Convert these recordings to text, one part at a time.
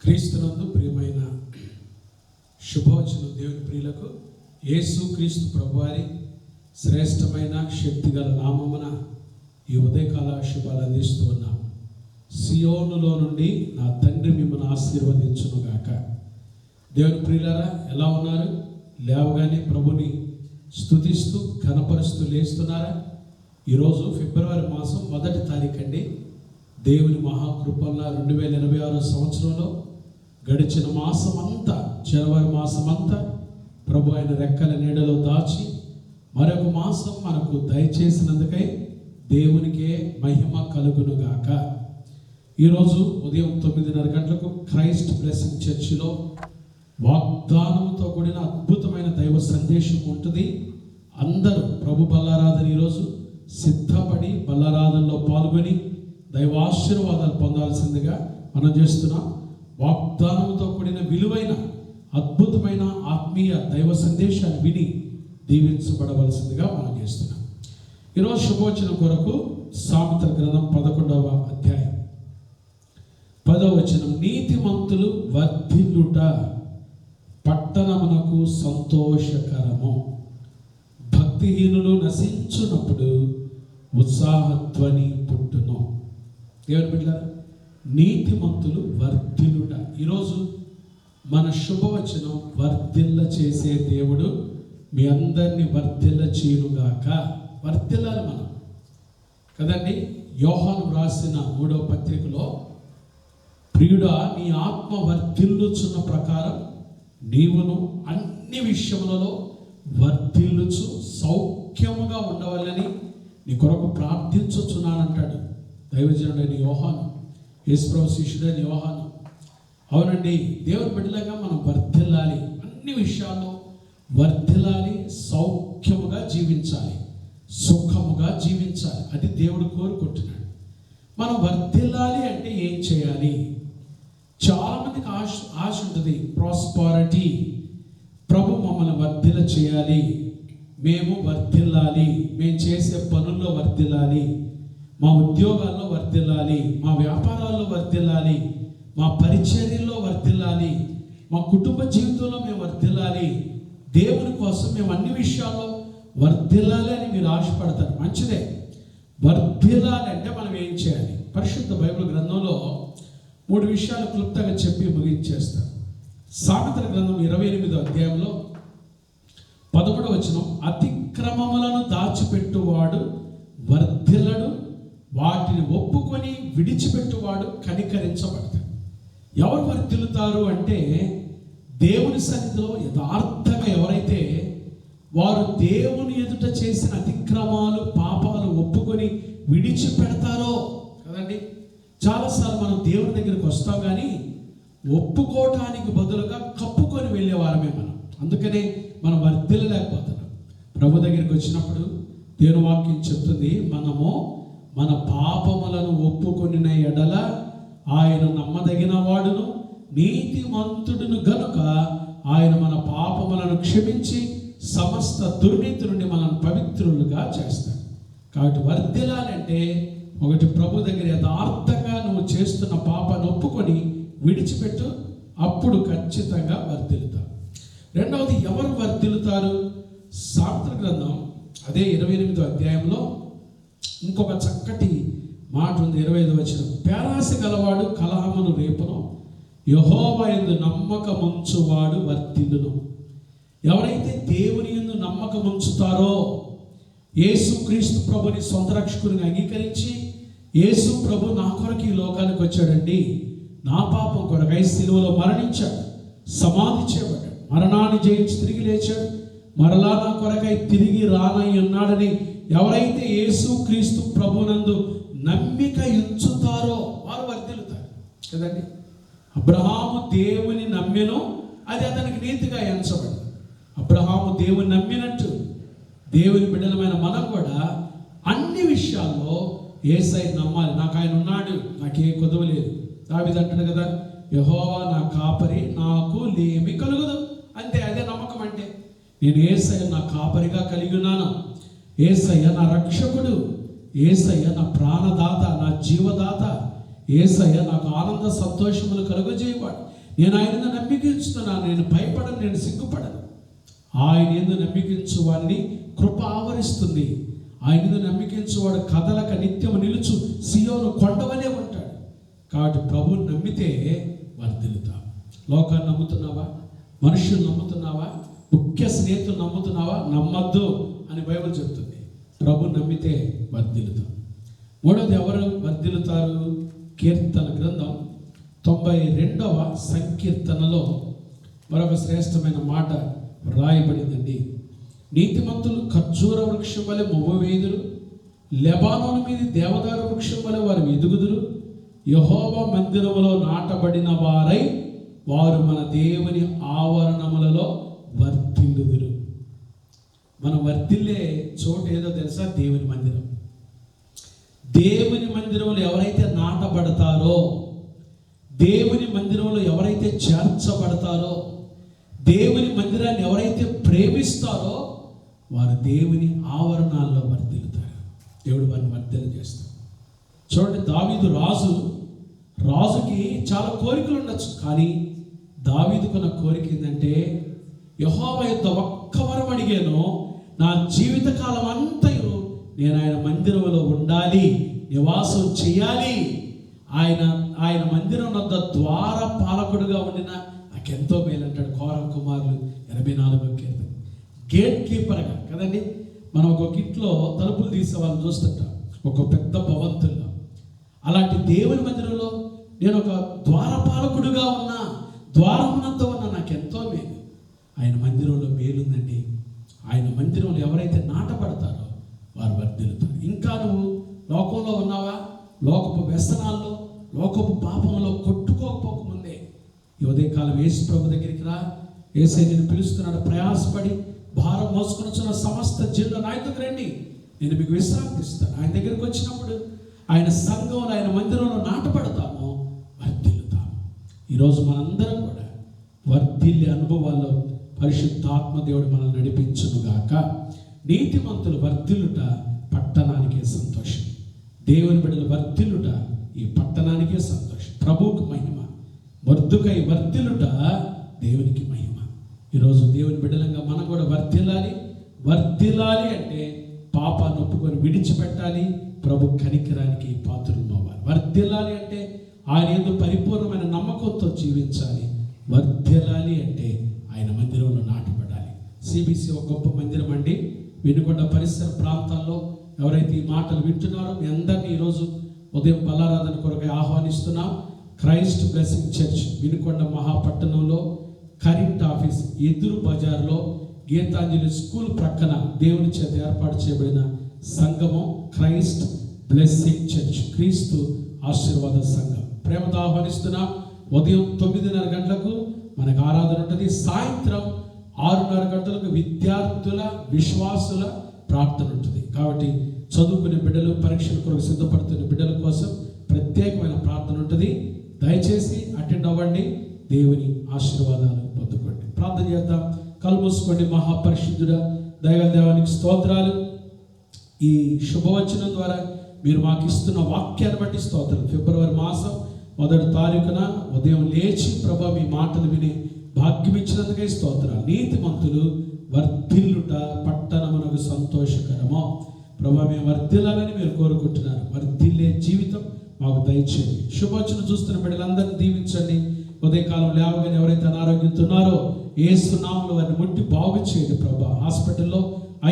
క్రీస్తునందు ప్రియమైన శుభవచనం దేవుని ప్రియులకు యేసు క్రీస్తు ప్రభువారి శ్రేష్టమైన శక్తిగల నామమున ఈ ఉదయకాల శుభాలు అందిస్తూ ఉన్నాం. సియోనులో నుండి నా తండ్రి మిమ్మల్ని ఆశీర్వదించునుగాక. దేవుని ప్రియులారా, ఎలా ఉన్నారు? లేవగానే ప్రభుని స్తుతిస్తూ ఘనపరుస్తూ లేస్తున్నారా? ఈరోజు ఫిబ్రవరి మాసం 1వ తారీఖు అండి. దేవుని మహాకృపల్ల 2026 సంవత్సరంలో గడిచిన మాసం అంతా, జనవరి మాసం అంతా ప్రభు ఆయన రెక్కల నీడలో దాచి మరొక మాసం మనకు దయచేసినందుకై దేవునికే మహిమ కలుగునుగాక. ఈరోజు ఉదయం 9:30 గంటలకు క్రైస్ట్ బ్లెస్సింగ్ చర్చిలో వాగ్దానంతో కూడిన అద్భుతమైన దైవ సందేశం ఉంటుంది. అందరూ ప్రభు బల్లారాధన ఈరోజు సిద్ధపడి బల్లారాధనలో పాల్గొని దైవాశీర్వాదాలు పొందాల్సిందిగా మనం చేస్తున్నాం. వాగ్దానంతో కూడిన విలువైన అద్భుతమైన ఆత్మీయ దైవ సందేశాన్ని విని దీవించబడవలసిందిగా మనం చేస్తున్నాం. ఈరోజు శుభవచనం కొరకు సామెతల గ్రంథం 11వ అధ్యాయం 10వ వచనం. నీతిమంతులు వర్ధిల్లుట పట్టణమునకు సంతోషకరము, భక్తిహీనులు నశించున్నప్పుడు ఉత్సాహధ్వని పుట్టును. దేవుని బిడ్డలారా, నీతిమంతులు వర్ధిల్లుట. ఈరోజు మన శుభవచనం వర్ధిల్ల చేసే దేవుడు మీ అందరినీ వర్ధిల్ల చేయునుగాక. వర్ధిల్లాలి మనం కదండి. యోహాను రాసిన 3వ పత్రికలో, ప్రియుడా, నీ ఆత్మ వర్ధిల్లుచున్న ప్రకారం నీవును అన్ని విషయములలో వర్ధిల్లుచు సౌఖ్యముగా ఉండవాలని నీ కొరకు ప్రార్థించుచున్నానంటాడు దైవజనుడైన యోహాను, యేసుప్రభు శిష్యుడైన యోహాను. అవునండి, దేవుని బిడ్డలుగా మనం వర్ధిల్లాలి, అన్ని విషయాల్లో వర్ధిల్లాలి, సౌఖ్యముగా జీవించాలి, సుఖముగా జీవించాలి. అది దేవుడు కోరుకుంటున్నాడు. మనం వర్ధిల్లాలి అంటే ఏం చేయాలి? చాలామందికి ఆశ ఉంటుంది, ప్రాస్పారిటీ. ప్రభు మమ్మల్ని వర్ధిల్ల చేయాలి, మేము వర్ధిల్లాలి, మేము చేసే పనుల్లో వర్ధిల్లాలి, మా ఉద్యోగాల్లో వర్ధిల్లాలి, మా వ్యాపారాల్లో వర్ధిల్లాలి, మా పరిచర్యల్లో వర్ధిల్లాలి, మా కుటుంబ జీవితంలో మేము వర్ధిల్లాలి, దేవుని కోసం మేము అన్ని విషయాల్లో వర్ధిల్లాలి అని మీరు ఆశపడతారు. మంచిదే. వర్ధిల్లాలి అంటే మనం ఏం చేయాలి? పరిశుద్ధ బైబిల్ గ్రంథంలో 3 విషయాలు క్లుప్తంగా చెప్పి ముగించేస్తాను. సామెతల గ్రంథం 28వ అధ్యాయంలో 11వ వచనం. అతిక్రమములను దాచిపెట్టువాడు వర్ధిల్లడు, వాటిని ఒప్పుకొని విడిచిపెట్టువాడు కనికరించబడతాడు. ఎవరు వర్ధిల్లుతారు అంటే, దేవుని సన్నిధిలో యథార్థంగా ఎవరైతే వారు దేవుని ఎదుట చేసిన అతిక్రమాలు, పాపాలు ఒప్పుకొని విడిచిపెడతారో కదండి. చాలాసార్లు మనం దేవుని దగ్గరికి వస్తాం, కానీ ఒప్పుకోవటానికి బదులుగా కప్పుకొని వెళ్ళేవారమే మనం. అందుకనే మనం వర్ధిల్లలేకపోతున్నాం. ప్రభు దగ్గరికి వచ్చినప్పుడు దేవుని వాక్యం చెప్తుంది, మనము మన పాపములను ఒప్పుకొనిన ఎడల ఆయన నమ్మదగిన వాడును నీతిమంతుడును గనుక ఆయన మన పాపములను క్షమించి సమస్త దుర్నీతి నుండి మనల్ని పవిత్రులుగా చేస్తాడు. కాబట్టి వర్ధిల్లాలంటే, ఒకటి, ప్రభు దగ్గర యథార్థంగా నువ్వు చేస్తున్న పాపాన్ని ఒప్పుకొని విడిచిపెట్టు, అప్పుడు ఖచ్చితంగా వర్ధిల్లుతావు. రెండవది, ఎవరు వర్ధిల్లుతారు? సామెతల గ్రంథం అదే 28వ అధ్యాయంలో ఇంకొక చక్కటి మాట ఉంది. 25వ వచనం. పేరాశ గలవాడు కలహమును రేపును, యెహోవా యందు నమ్మకముంచువాడు వర్ధిల్లును. ఎవరైతే దేవుని యందు నమ్మకముంచుతారో, యేసు క్రీస్తు ప్రభుని సొంత రక్షకునిగా అంగీకరించి, యేసు ప్రభు నా కొరకు ఈ లోకానికి వచ్చాడండి, నా పాపం కొరకై సిలువలో మరణించాడు, సమాధి చేయబడ్డాడు, మరణాన్ని జయించి తిరిగి లేచాడు, మరలా నా కొరకై తిరిగి రానై ఉన్నాడని ఎవరైతే యేసు క్రీస్తు ప్రభునందు నమ్మిక ఉంచుతారో వారు వర్ధిల్లుతారు కదండి. అబ్రహాము దేవుని నమ్మెను, అది అతనికి నీతిగా ఎంచబడింది. అబ్రహాము దేవుని నమ్మినట్టు దేవుని బిడ్డలమైన మనం కూడా అన్ని విషయాల్లో యేసయ్యను నమ్మాలి. నాకు ఆయన ఉన్నాడు, నాకే కొదవలేదు. దావీదు అంటాడు కదా, యెహోవా నా కాపరి, నాకు లేమి కలుగదు. అంతే, అదే నమ్మకం అంటే. నేను యేసయ్య నా కాపరిగా కలిగి ఉన్నాను, యేసయ్య నా రక్షకుడు, యేసయ్య నా ప్రాణదాత, నా జీవదాత, యేసయ్య నాకు ఆనంద సంతోషములు కలుగజేయవాడు. నేను ఆయన నమ్మికించుతున్నాను, నేను భయపడను, నేను సిగ్గుపడను. ఆయన యందు నమ్మికించు వారిని కృప ఆవరిస్తుంది. ఆయన యందు నమ్మికించువాడు కదలక నిత్యము నిలుచు సియోను కొండవలే ఉంటాడు. కాబట్టి ప్రభువుని నమ్మితే వర్ధిల్లుతాం. లోకాన్ని నమ్ముతున్నావా? మనుషులు నమ్ముతున్నావా? ముఖ్య స్నేహితులు నమ్ముతున్నావా? నమ్మద్దు అని బైబిల్ చెప్తుంది. ప్రభువుని నమ్మితే వర్ధిల్లుతాం. మూడవది ఎవరు వర్ధిల్లుతారు? కీర్తన గ్రంథం 92వ సంకీర్తనలో మరొక శ్రేష్టమైన మాట రాయబడిందండి. నీతిమంతులు ఖర్జూర వృక్షం వలె మొవ్వవేయుదురు, లెబానోను మీది దేవదారు వృక్షం వలె వారు ఎదుగుదురు. యెహోవా మందిరములో నాటబడిన వారై వారు మన దేవుని ఆవరణములలో వర్ధిల్లుదురు. మనం వర్ధిల్లే చోటు ఏదో తెలుసా? దేవుని మందిరం. దేవుని మందిరంలో ఎవరైతే నాటబడతారో, దేవుని మందిరంలో ఎవరైతే చేర్చబడతారో, దేవుని మందిరాన్ని ఎవరైతే ప్రేమిస్తారో వారు దేవుని ఆవరణాల్లో వర్ధిల్లుతారు. దేవుడు వారిని వర్ధిల్ల చేస్తాడు. చూడండి, దావీదు రాజుకి చాలా కోరికలు ఉండొచ్చు, కానీ దావీదుకున్న కోరిక ఏంటంటే, యెహోవా యొద్ద ఒక్క వరం అడిగాను, నా జీవితకాలం అంతయు నేను ఆయన మందిరంలో ఉండాలి, నివాసం చేయాలి. ఆయన మందిరం వద్ద ద్వార పాలకుడుగా ఉండిన నాకెంతో మేలు అంటాడు. కోరహ కుమారులు 84వ కీర్తన. గేట్ కీపర్గా కదండి, మనం ఒక ఇంట్లో తలుపులు తీసే వాళ్ళని చూస్తుంటాం, ఒక పెద్ద భవంతుల్లో. అలాంటి దేవుని మందిరంలో నేను ఒక ద్వారపాలకుడుగా ఉన్నా, ద్వారమునందు ఉన్నా, నాకెంతో మేలు. ఆయన మందిరంలో మేలుందండి. ఆయన మందిరంలో ఎవరైతే నాటపడతారో వారు వర్ధిల్లుతారు. ఇంకా నువ్వు లోకంలో ఉన్నావా? లోకపు వ్యసనాల్లో, లోకపు పాపంలో కొట్టుకోకపోకముందే ఈ ఉదయకాలం యేసు ప్రభు దగ్గరికి రా. యేసయ్య నిన్ను పిలుస్తున్నాడు. ప్రయాసపడి భారం మోసుకొనిచున్న సమస్త జిల్లా నా దగ్గరికి రండి, నేను మీకు విశ్రాంతి ఇస్తాను. ఆయన దగ్గరికి వచ్చినప్పుడు ఆయన సంఘంలో, ఆయన మందిరంలో నాటపడతాము, వర్ధిల్లుతాము. ఈరోజు మనందరం కూడా వర్ధిల్లే అనుభవాల్లో పరిశుద్ధాత్మ దేవుడు మనల్ని నడిపించునుగాక. నీతిమంతులు వర్ధిల్లుట పట్టణానికే సంతోషం. దేవుని బిడ్డలు వర్ధిల్లుట ఈ పట్టణానికే సంతోషం. ప్రభువుకు మహిమ. మొర్దుకై వర్ధిల్లుట దేవునికి మహిమ. ఈరోజు దేవుని బిడ్డలంగా మనం కూడా వర్ధిల్లాలి అంటే పాపాన్ని ఒప్పుకొని విడిచిపెట్టాలి, ప్రభు కనికరానికి పాత్రులు అవ్వాలి. వర్ధిల్లాలి అంటే ఆయన యందు పరిపూర్ణమైన నమ్మకంతో జీవించాలి. వర్ధిల్లాలి అంటే ఆయన మందిరంలో నాటపడాలి. సిబిసి ఒక గొప్ప మందిరం అండి. వినుకొండ పరిసర ప్రాంతాల్లో ఎవరైతే ఈ మాటలు వింటున్నారో మీ అందరినీ ఈరోజు ఉదయం బలారాధన కొరకై ఆహ్వానిస్తున్నాం. క్రైస్ట్ బ్లెస్సింగ్ చర్చ్ వినుకొండ మహాపట్టణంలో కరెంట్ ఆఫీస్ ఎదురు బజార్లో గీతాంజలి స్కూల్ ప్రక్కన దేవుని చేత ఏర్పాటు చేయబడిన సంఘము క్రైస్ట్ బ్లెస్సింగ్ చర్చ్, క్రీస్తు ఆశీర్వాద సంఘం. ప్రేమతో ఆహ్వానిస్తున్నాం. ఉదయం 9:30 గంటలకు మనకు ఆరాధన ఉంటుంది. సాయంత్రం 6:30 గంటలకు విద్యార్థుల, విశ్వాసుల ప్రార్థన ఉంటుంది. కాబట్టి చదువుకునే బిడ్డలు, పరీక్షల కొరకు సిద్ధపడుతున్న బిడ్డల కోసం ప్రత్యేకమైన ప్రార్థన ఉంటుంది. దయచేసి అటెండ్ అవ్వండి, దేవుని ఆశీర్వాదాలు పొందుకోండి. ప్రార్థన చేద్దాం. కళ్ళు మూసుకోండి. మహాపరిశుద్ధుడా దైవదేవానికి స్తోత్రాలు. ఈ శుభవచనం ద్వారా మీరు మాకు ఇస్తున్న వాక్యాన్ని బట్టి స్తోత్రాలు. ఫిబ్రవరి మాసం 1వ తారీఖున ఉదయం లేచి ప్రభా మీ మాటలు విని భాగ్యం ఇచ్చినందుకే స్తోత్రాలు. నీతిమంతులు వర్ధిల్లుట పట్టణమునకు సంతోషకరమో. ప్రభా మేము వర్ధిల్లాలని మీరు కోరుకుంటున్నారు. వర్ధిల్లే జీవితం మాకు దయచేయండి. శుభవచనం చూస్తున్న బిడ్డలందరినీ దీవించండి. ఉదయకాలం లేవగానే ఎవరైతే అనారోగ్యంతో ఉన్నారో యేసు నామములో వారిని ముట్టి బాగు చేయండి ప్రభా. హాస్పిటల్లో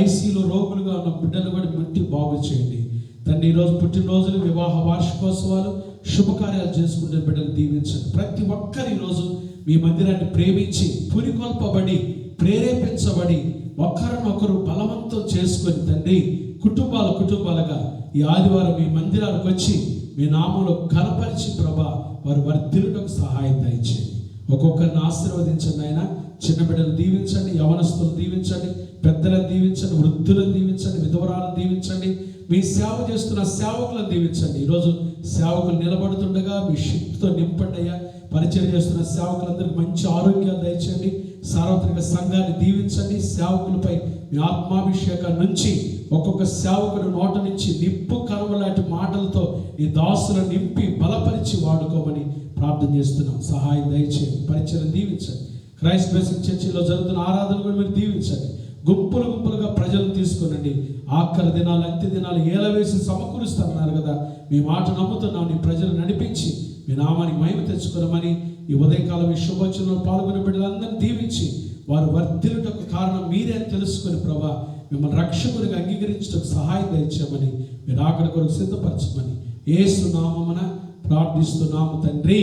ఐసీలో రోగులుగా ఉన్న బిడ్డలు కూడా ముట్టి బాగు చేయండి తండ్రి. ఈరోజు పుట్టినరోజులు, వివాహ వార్షికోత్సవాలు, శుభకార్యాలు చేసుకుంటే బిడ్డలు దీవించండి. ప్రతి ఒక్కరు ఈరోజు మీ మందిరాన్ని ప్రేమించి, పురికొల్పబడి, ప్రేరేపించబడి, ఒకరినొకరు బలవంతం చేసుకొని తండ్రి కుటుంబాలుగా ఈ ఆదివారం మీ మందిరానికి వచ్చి మీ నామంలో కనపరిచి ప్రభా వారు వర్ధిల్లుటకు సహాయం దయచేయండి. ఒక్కొక్కరిని ఆశీర్వదించండి ఆయన. చిన్న బిడ్డలు దీవించండి, యవనస్తులు దీవించండి, పెద్దలను దీవించండి, వృద్ధులను దీవించండి, విధవరాలను దీవించండి, మీ సేవ చేస్తున్న సేవకులను దీవించండి. ఈరోజు సేవకులు నిలబడుతుండగా మీ శక్తితో నింపండి అయ్యా. పరిచయం చేస్తున్న సేవకులందరికీ మంచి ఆరోగ్యాలు దయచేయండి. సార్వత్రిక సంఘాన్ని దీవించండి. సేవకులపై మీ ఆత్మాభిషేకాన్ని నుంచి ఒక్కొక్క సేవకుడు నోట నుంచి నిప్పు కనుమ లాంటి మాటలతో నీ దాసులను నింపి బలపరిచి వాడుకోమని ప్రార్థన చేస్తున్నాం. సహాయం దయచేయండి, పరిచయం దీవించండి. క్రైస్ట్ బ్లెస్సింగ్ చర్చిలో జరుగుతున్న ఆరాధన కూడా మీరు దీవించండి. గుంపులు గుంపులుగా ప్రజలను తీసుకునండి. ఆఖరి దినాలు, అంత్య దినాలు ఏలవేసి సమకూరుస్తున్నారు కదా, మీ మాట నమ్ముతున్నాం. నీ ప్రజలు నడిపించి మీ నామానికి మహిమ తెచ్చుకోనమని ఈ ఉదయకాలం ఈ శుభోచనలో పాల్గొనే బిడ్డలందరినీ దీవించి వారు వర్ధిల్లుటకు కారణం మీరే అని తెలుసుకొని ప్రభా మిమ్మల్ని రక్షకునిగా అంగీకరించడానికి సహాయం దయచేయమని, మీరు ఆఖరి కొరకు సిద్ధపరచమని యేసు నామమున ప్రార్థిస్తున్నాము తండ్రి,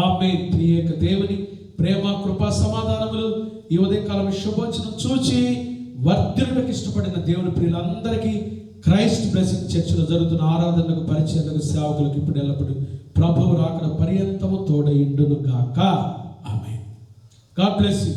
ఆమేన్. త్రియేక దేవుని ప్రేమ, కృపా, సమాధానములు ఈ ఉదయకాలం శుభోచనం చూచి వర్ధిల్లుటకు ఇష్టపడిన దేవుని ప్రియులందరికీ క్రైస్ట్ బ్లెస్సింగ్ చర్చిలో జరుగుతున్న ఆరాధనలకు, పరిచయాలకు, సేవకులకు ఇప్పుడు ఎల్లప్పుడూ ప్రభువు రాకడ పర్యంతము తోడయుండును గాక. ఆమేన్. God bless you.